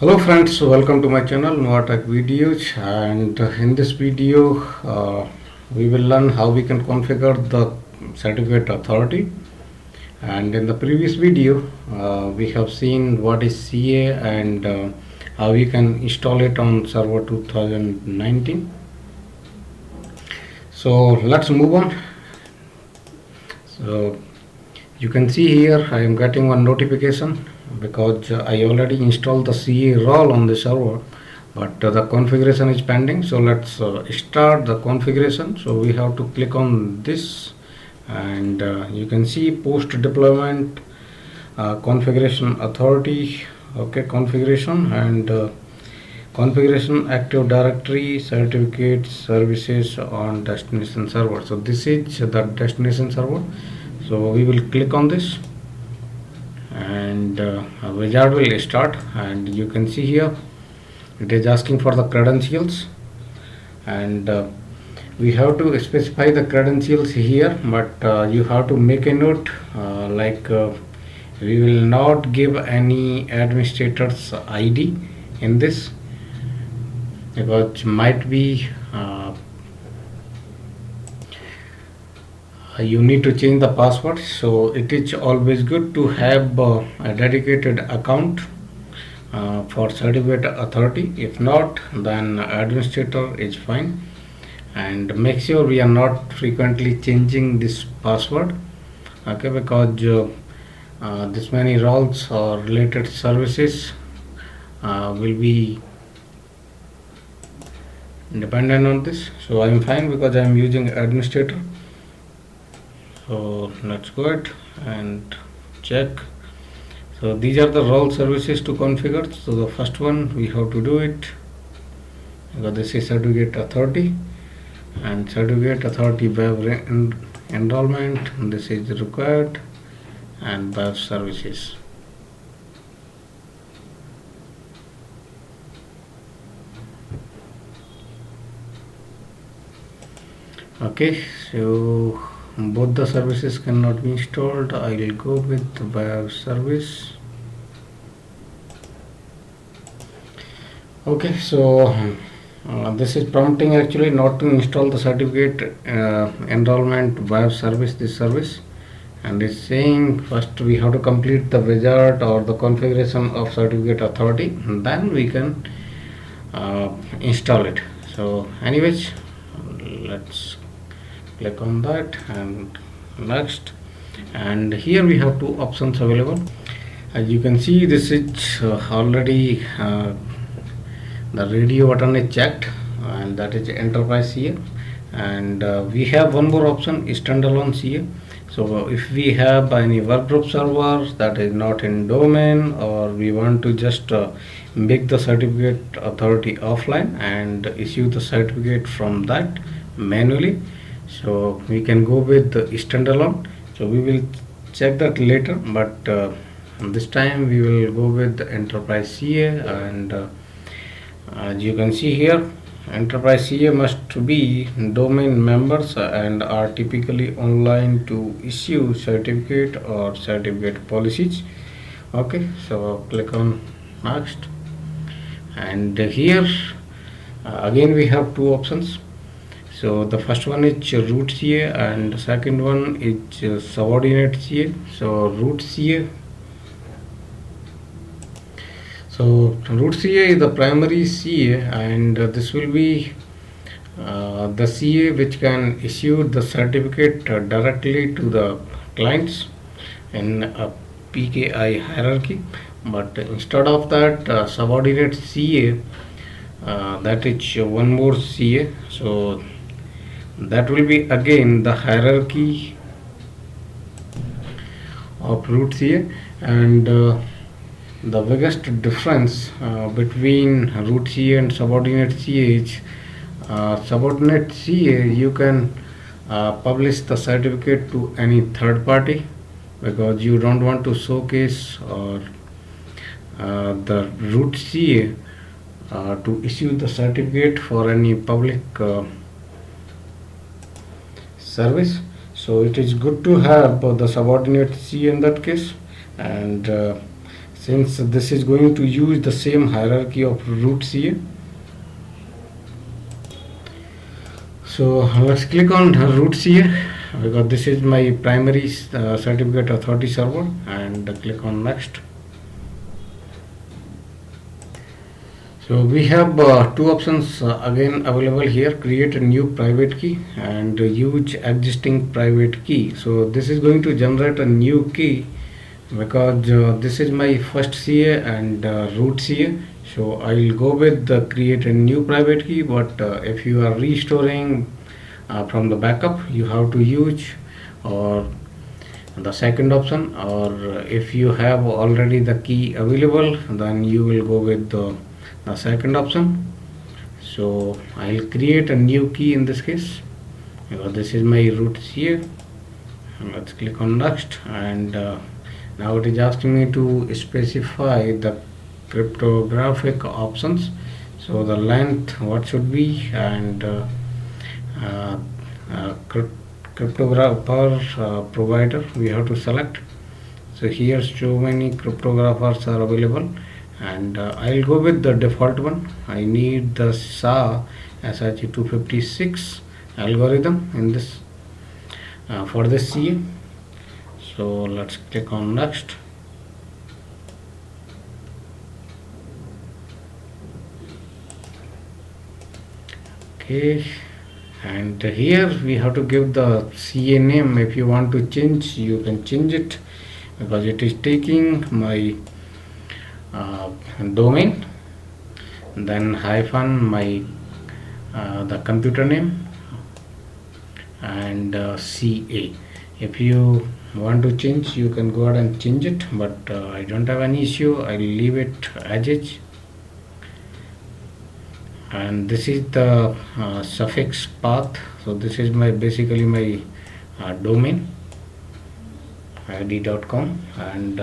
Hello friends, welcome to my channel Novatech Videos, and in this video we will learn how we can configure the certificate authority. And in the previous video we have seen what is CA and how we can install it on server 2019. So let's move on. So you can see here I am getting one notification because I already installed the CA role on the server, but the configuration is pending. So let's start the configuration. So we have to click on this, and you can see post deployment configuration authority. Okay, configuration and configuration active directory certificate services on destination server. So this is the destination server. So we will click on this, and a wizard will start, and you can see here it is asking for the credentials, and we have to specify the credentials here, but you have to make a note we will not give any administrator's ID in this, because might be you need to change the password. So it is always good to have a dedicated account for certificate authority. If not, then administrator is fine, and make sure we are not frequently changing this password, okay, because this many roles or related services will be dependent on this. So I am fine because I am using administrator. So let's go ahead and check. So these are the role services to configure. So the first one we have to do it, because this is certificate authority, and certificate authority web enrollment, this is required, and web services. Okay, so both the services cannot be installed. I will go with the web service. Okay, so this is prompting actually not to install the certificate enrollment web service, this service, and it's saying first we have to complete the wizard or the configuration of certificate authority, and then we can install it. So anyways, let's click on that and next, and here we have two options available. As you can see, this is already the radio button is checked, and that is enterprise CA, and we have one more option, standalone CA. So if we have any workgroup servers that is not in domain, or we want to just make the certificate authority offline and issue the certificate from that manually, so we can go with the standalone. So we will check that later, but this time we will go with the enterprise CA, and as you can see here, enterprise CA must be domain members and are typically online to issue certificate or certificate policies. Okay, so click on next, and here again we have two options. So the first one is root CA, and the second one is subordinate CA. So root CA. So root CA is the primary CA, and this will be the CA which can issue the certificate directly to the clients in a PKI hierarchy. But instead of that, subordinate CA, that is one more CA. So that will be again the hierarchy of root CA, and the biggest difference between root CA and subordinate CA is subordinate CA you can publish the certificate to any third party, because you don't want to showcase or the root CA to issue the certificate for any public service. So it is good to have the subordinate CA in that case, and since this is going to use the same hierarchy of root CA. So let's click on root CA, because this is my primary certificate authority server, and click on next. So we have two options again available here: create a new private key and use existing private key. So this is going to generate a new key, because this is my first CA and root CA. So I will go with the create a new private key, but if you are restoring from the backup, you have to use or the second option, or if you have already the key available, then you will go with the second option. So I'll create a new key in this case, because this is my root CA. Let's click on next, and now it is asking me to specify the cryptographic options. So the length what should be, and cryptographer provider we have to select. So here so many cryptographers are available, and I'll go with the default one. I need the SH256 algorithm in this for this CA. So let's click on next. Okay, and here we have to give the CA name. If you want to change, you can change it, because it is taking my domain, then hyphen my the computer name, and CA. If you want to change, you can go ahead and change it, but I don't have any issue. I'll leave it as is. And this is the suffix path. So this is my basically my domain id.com, and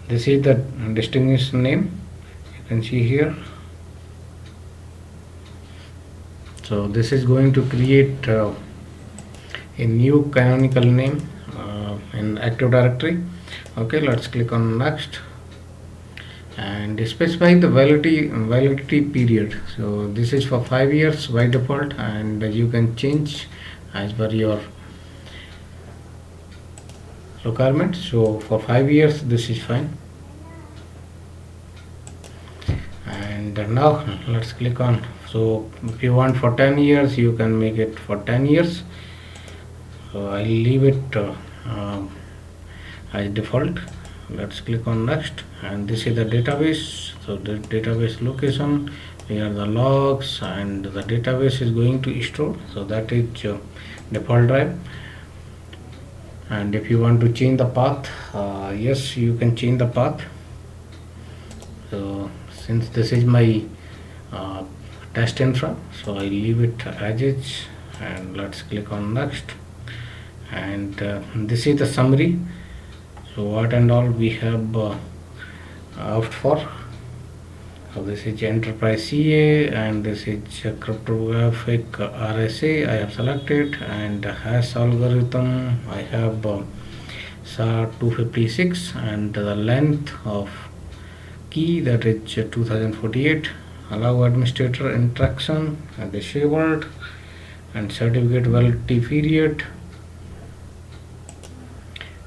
this is the destination name, you can see here. So this is going to create a new canonical name in Active Directory. Okay, let's click on next, and specify the validity period. So this is for 5 years by default, and you can change as per your requirement. So for 5 years this is fine, and now let's click on. So if you want for 10 years, you can make it for 10 years. So I'll leave it as default. Let's click on next, and this is the database. So the database location, here are the logs, and the database is going to store. So that is default drive. And if you want to change the path, yes, you can change the path. So since this is my test infra, so I leave it as is, and let's click on next. And this is the summary. So what and all we have opted for. So this is enterprise CA, and this is cryptographic RSA I have selected, and hash algorithm I have SHA-256, and the length of key, that is 2048. Allow administrator interaction disabled, and certificate validity period,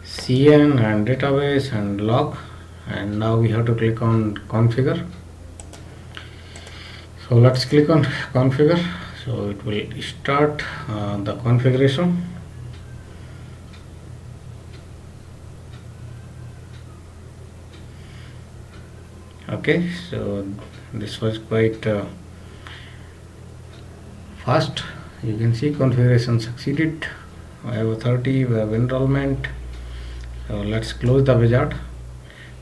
CN and database and log. And now we have to click on configure. So let's click on configure. So it will start the configuration. Okay, so this was quite fast. You can see configuration succeeded. I have authority, we have enrollment. So let's close the wizard.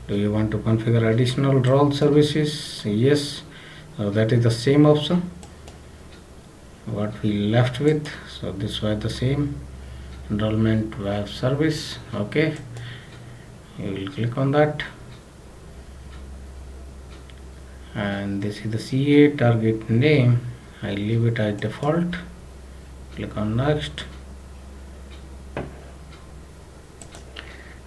Do you want to configure additional role services? Yes. So that is the same option what we left with. So this was the same enrollment web service. Okay, you will click on that, and this is the CA target name. I leave it as default. Click on next,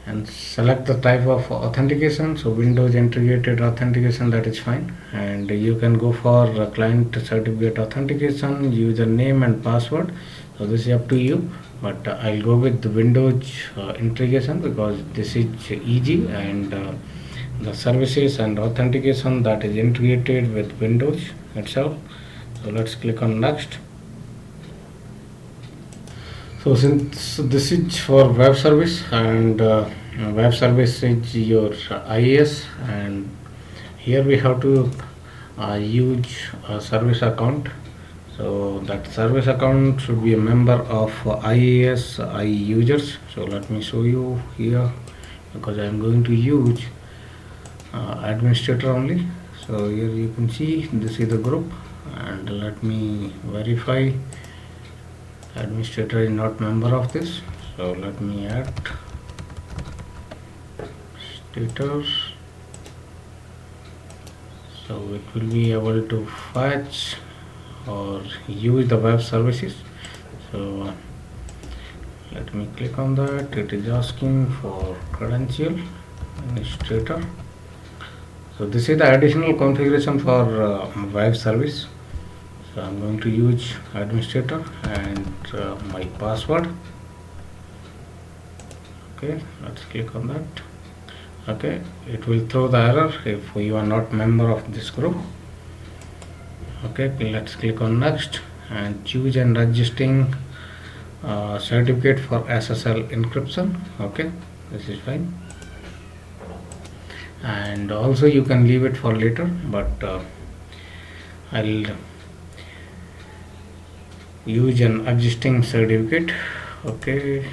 and select the type of authentication. So Windows integrated authentication, that is fine, and you can go for client certificate authentication, username and password. So this is up to you, but I'll go with the Windows integration because this is easy, and the services and authentication that is integrated with Windows itself. So let's click on next. So since this is for web service, and web service is your IIS, and here we have to use a service account. So that service account should be a member of IIS users. So let me show you here, because I am going to use administrator only. So here you can see this is the group, and let me verify administrator is not member of this. So let me add status, so it will be able to fetch or use the web services. So let me click on that. It is asking for credential administrator. So this is the additional configuration for web service. So I'm going to use administrator and my password. Okay, let's click on that. Okay, it will throw the error if you are not member of this group. Okay, let's click on next and choose and registering certificate for SSL encryption. Okay, this is fine, and also you can leave it for later, but I'll use an existing certificate. Okay,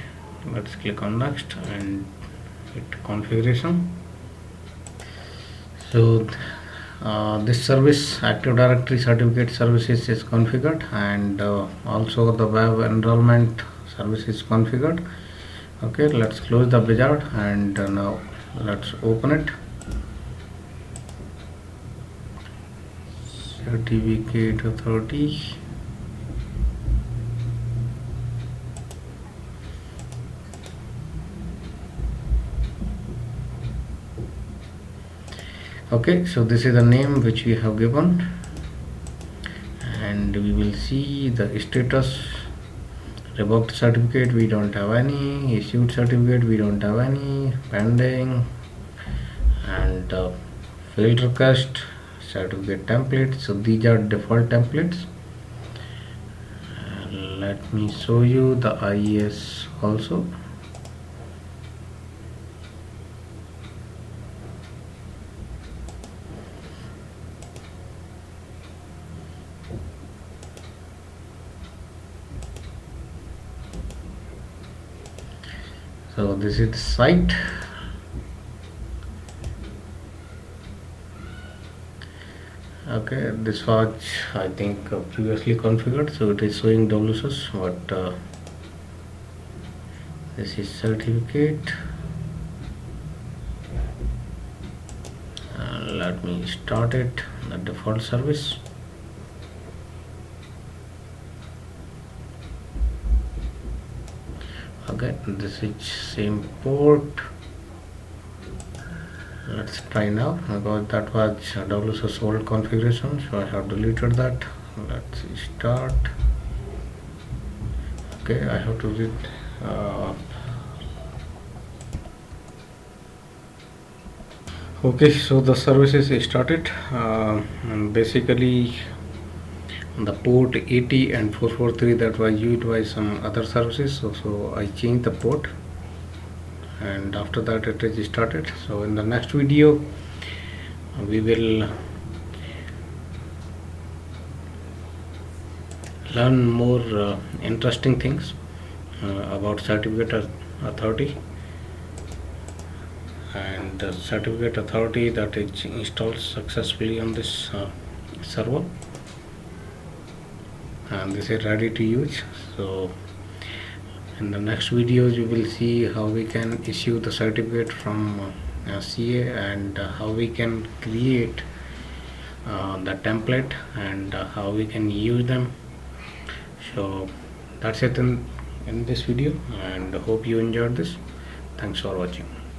let's click on next and hit configuration. So this service Active Directory certificate services is configured, and also the web enrollment service is configured. Okay, let's close the wizard, and now let's open it. Certificate authority. Okay, so this is the name which we have given, and we will see the status. Revoked certificate, we don't have any. Issued certificate, we don't have any. Pending, and failed request, certificate template. So these are default templates. Let me show you the IIS also. So this is the site. Okay, this was I think previously configured, so it is showing WSUS, but this is certificate. Let me start it, the default service. Okay, this is same port. Let's try now, because that was WSUS old configuration, so I have deleted that. Let's start. Okay, I have to read. Okay, so the services is started, and basically the port 80 and 443 that was used by some other services, so I changed the port, and after that it is started. So in the next video we will learn more interesting things about certificate authority, and the certificate authority that is installed successfully on this server, and this is ready to use. So in the next videos you will see how we can issue the certificate from CA, and how we can create the template, and how we can use them. So that's it in this video, and hope you enjoyed this. Thanks for watching.